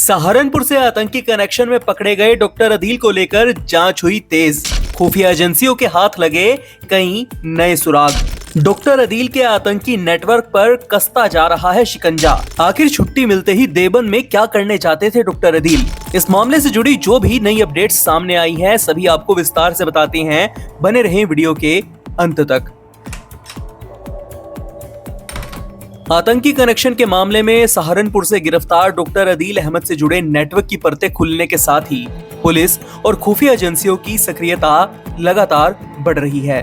सहारनपुर से आतंकी कनेक्शन में पकड़े गए डॉक्टर अदील को लेकर जांच हुई तेज। खुफिया एजेंसियों के हाथ लगे कई नए सुराग। डॉक्टर अदील के आतंकी नेटवर्क पर कसता जा रहा है शिकंजा। आखिर छुट्टी मिलते ही देवबंद में क्या करने चाहते थे डॉक्टर अदील? इस मामले से जुड़ी जो भी नई अपडेट्स सामने आई हैं, सभी आपको विस्तार से बताते हैं। बने रहें वीडियो के अंत तक। आतंकी कनेक्शन के मामले में सहारनपुर से गिरफ्तार डॉक्टर अदील अहमद से जुड़े नेटवर्क की परतें खुलने के साथ ही पुलिस और खुफिया एजेंसियों की सक्रियता लगातार बढ़ रही है।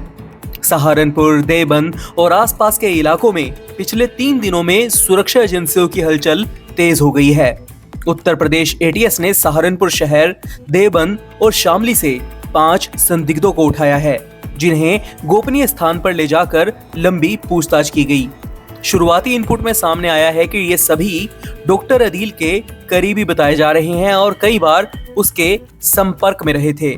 सहारनपुर, देवबंद और आसपास के इलाकों में पिछले 3 दिनों में सुरक्षा एजेंसियों की हलचल तेज हो गई है। उत्तर प्रदेश एटीएस ने सहारनपुर शहर, देवबंद और शामली से 5 संदिग्धों को उठाया है, जिन्हें गोपनीय स्थान पर ले जाकर लंबी पूछताछ की गई। शुरुआती इनपुट में सामने आया है कि ये सभी डॉक्टर अदील के करीबी बताए जा रहे हैं और कई बार उसके संपर्क में रहे थे।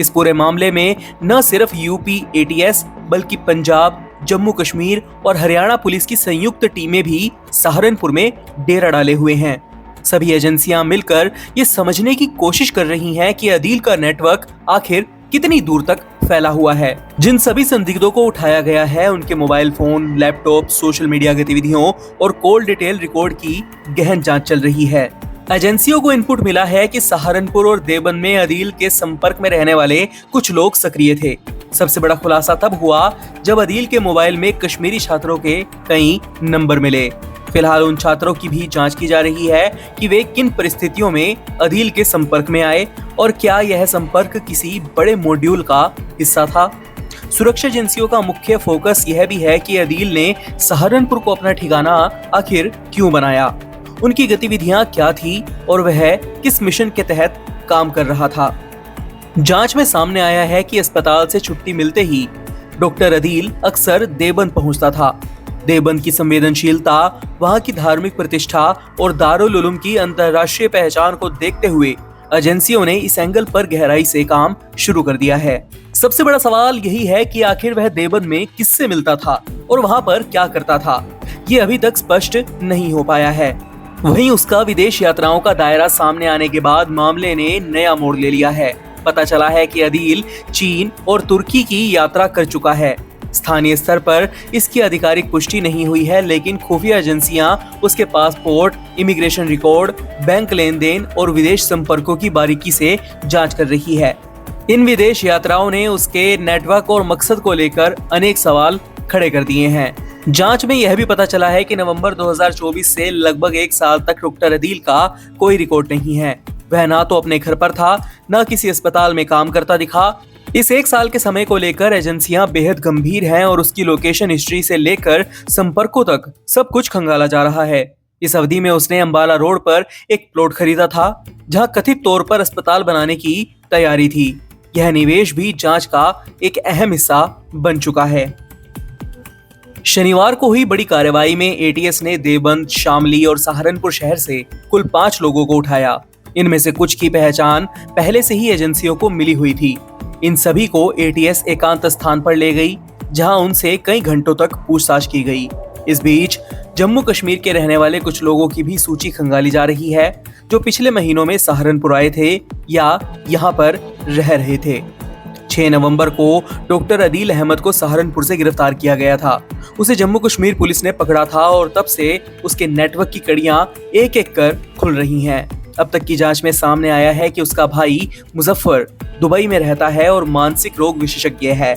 इस पूरे मामले में न सिर्फ यूपी एटीएस बल्कि पंजाब, जम्मू कश्मीर और हरियाणा पुलिस की संयुक्त टीमें भी सहारनपुर में डेरा डाले हुए हैं। सभी एजेंसियां मिलकर ये समझने की कोशिश कर रही हैं कि अदील का नेटवर्क आखिर कितनी दूर तक फैला हुआ है। जिन सभी संदिग्धों को उठाया गया है, उनके mobile phone, laptop, social media गतिविधियों और कॉल डिटेल रिकॉर्ड की गहन जांच चल रही है। एजेंसियों को इनपुट मिला है कि सहारनपुर और देवबंद में अदील के संपर्क में रहने वाले कुछ लोग सक्रिय थे। सबसे बड़ा खुलासा तब हुआ जब अदील के मोबाइल में कश्मीरी छात्रों के कई नंबर मिले। फिलहाल उन छात्रों की भी जांच की जा रही है कि वे किन परिस्थितियों में अदील के संपर्क में आए और क्या यह संपर्क किसी बड़े मॉड्यूल का हिस्सा था। सुरक्षा एजेंसियों का मुख्य फोकस यह भी है कि अदील ने सहारनपुर को अपना ठिकाना आखिर क्यों बनाया, उनकी गतिविधियां क्या थी और वह किस मिशन के तहत काम कर रहा था। जांच में सामने आया है कि अस्पताल से छुट्टी मिलते ही डॉक्टर अदील अक्सर देवबंद पहुंचता था। देवबंद की संवेदनशीलता, वहां की धार्मिक प्रतिष्ठा और दारुल उलूम की अंतर्राष्ट्रीय पहचान को देखते हुए एजेंसियों ने इस एंगल पर गहराई से काम शुरू कर दिया है। सबसे बड़ा सवाल यही है कि आखिर वह देवबंद में किससे मिलता था और वहां पर क्या करता था, ये अभी तक स्पष्ट नहीं हो पाया है। वहीं उसका विदेश यात्राओं का दायरा सामने आने के बाद मामले ने नया मोड़ ले लिया है। पता चला है कि अदील चीन और तुर्की की यात्रा कर चुका है। स्थानीय स्तर पर इसकी आधिकारिक पुष्टि नहीं हुई है, लेकिन खुफिया एजेंसियां उसके पासपोर्ट, इमिग्रेशन रिकॉर्ड, बैंक लेन देन और विदेश संपर्कों की बारीकी से जांच कर रही है। इन विदेश यात्राओं ने उसके नेटवर्क और मकसद को लेकर अनेक सवाल खड़े कर दिए हैं। जांच में यह भी पता चला है कि नवंबर 2024 से लगभग 1 साल तक डॉक्टर अदील का कोई रिकॉर्ड नहीं है। वह ना तो अपने घर पर था, न किसी अस्पताल में काम करता दिखा। इस 1 साल के समय को लेकर एजेंसियां बेहद गंभीर हैं और उसकी लोकेशन हिस्ट्री से लेकर संपर्कों तक सब कुछ खंगाला जा रहा है। इस अवधि में उसने अंबाला रोड पर एक प्लॉट खरीदा था, जहां कथित तौर पर अस्पताल बनाने की तैयारी थी। यह निवेश भी जांच का एक अहम हिस्सा बन चुका है। शनिवार को हुई बड़ी कार्रवाई में एटीएस ने देवबंद, शामली और सहारनपुर शहर से कुल 5 लोगों को उठाया। इनमें से कुछ की पहचान पहले से ही एजेंसियों को मिली हुई थी। इन सभी को एटीएस एकांत स्थान पर ले गई, जहां उनसे कई घंटों तक पूछताछ की गई। इस बीच जम्मू कश्मीर के रहने वाले कुछ लोगों की भी सूची खंगाली जा रही है, जो पिछले महीनों में सहारनपुर आए थे या यहां पर रह रहे थे। 6 नवंबर को डॉक्टर अदील अहमद को सहारनपुर से गिरफ्तार किया गया था। उसे जम्मू कश्मीर पुलिस ने पकड़ा था और तब से उसके नेटवर्क की कड़ियां एक एक कर खुल रही हैं। अब तक की जांच में सामने आया है कि उसका भाई मुजफ्फर दुबई में रहता है और मानसिक रोग विशेषज्ञ है।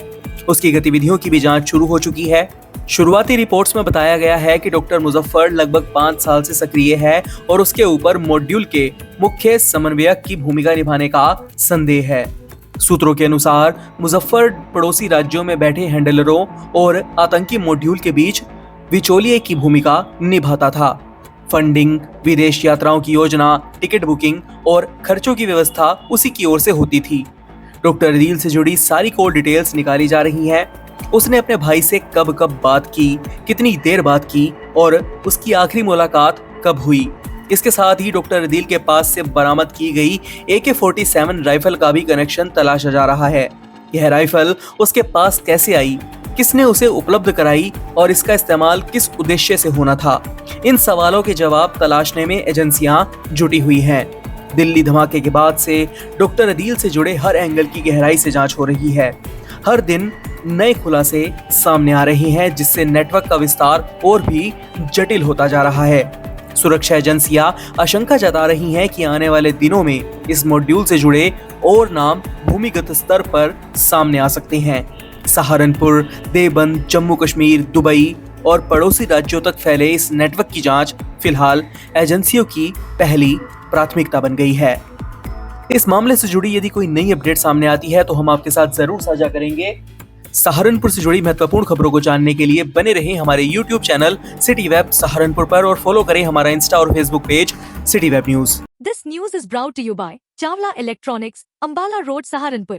उसकी गतिविधियों की भी जांच शुरू हो चुकी है। शुरुआती रिपोर्ट्स में बताया गया है कि डॉक्टर मुजफ्फर लगभग 5 साल से सक्रिय है और उसके ऊपर मॉड्यूल के मुख्य समन्वयक की भूमिका निभाने का संदेह है। सूत्रों के अनुसार मुजफ्फर पड़ोसी राज्यों में बैठे हैंडलरों और आतंकी मॉड्यूल के बीच बिचौलिए की भूमिका निभाता था। फंडिंग, विदेश यात्राओं की योजना, टिकट बुकिंग और खर्चों की व्यवस्था उसी की ओर से होती थी। डॉक्टर अदील से जुड़ी सारी कॉल डिटेल्स निकाली जा रही हैं। उसने अपने भाई से कब कब बात की, कितनी देर बात की और उसकी आखिरी मुलाकात कब हुई। इसके साथ ही डॉक्टर अदील के पास से बरामद की गई AK-47 राइफल का भी कनेक्शन तलाशा जा रहा है। यह राइफल उसके पास कैसे आई, किसने उसे उपलब्ध कराई और इसका इस्तेमाल किस उद्देश्य से होना था? इन सवालों के जवाब तलाशने में एजेंसियां जुटी हुई हैं। दिल्ली धमाके के बाद से डॉक्टर अदील से जुड़े हर एंगल की गहराई से जांच हो रही है। हर दिन नए खुलासे सामने आ रहे हैं, जिससे नेटवर्क का विस्तार और भी जटिल होता जा रहा है। सुरक्षा एजेंसियां आशंका जता रही हैं कि आने वाले दिनों में इस मॉड्यूल से जुड़े और नाम भूमिगत स्तर पर सामने आ सकते हैं। सहारनपुर, देवबंद, जम्मू कश्मीर, दुबई और पड़ोसी राज्यों तक फैले इस नेटवर्क की जांच फिलहाल एजेंसियों की पहली प्राथमिकता बन गई है। इस मामले से जुड़ी यदि कोई नई अपडेट सामने आती है तो हम आपके साथ जरूर साझा करेंगे। सहारनपुर से जुड़ी महत्वपूर्ण खबरों को जानने के लिए बने रहें हमारे YouTube channel city web Saharanpur पर और फॉलो करें हमारा इंस्टा और Facebook page city web news. This news is brought to you by Chawla Electronics, Ambala Road, Saharanpur.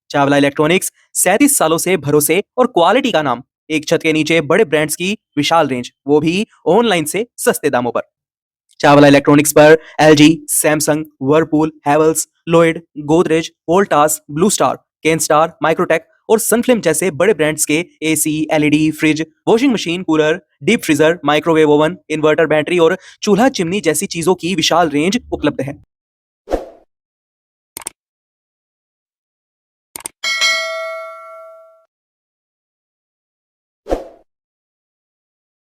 Chawla electronics 37 सालों से भरोसे और क्वालिटी का नाम। एक छत के नीचे बड़े ब्रांड्स की विशाल रेंज, वो भी ऑनलाइन से सस्ते दामों पर। चावला इलेक्ट्रॉनिक्स पर LG, Samsung, Whirlpool, Havells, Lloyd, Godrej, Voltas, blue star, Kenstar, Microtek और सनफ्लिम जैसे बड़े ब्रांड्स के AC, LED, fridge, washing machine, cooler, deep freezer, microwave oven, inverter battery और चूल्हा चिमनी जैसी चीजों की विशाल रेंज उपलब्ध है।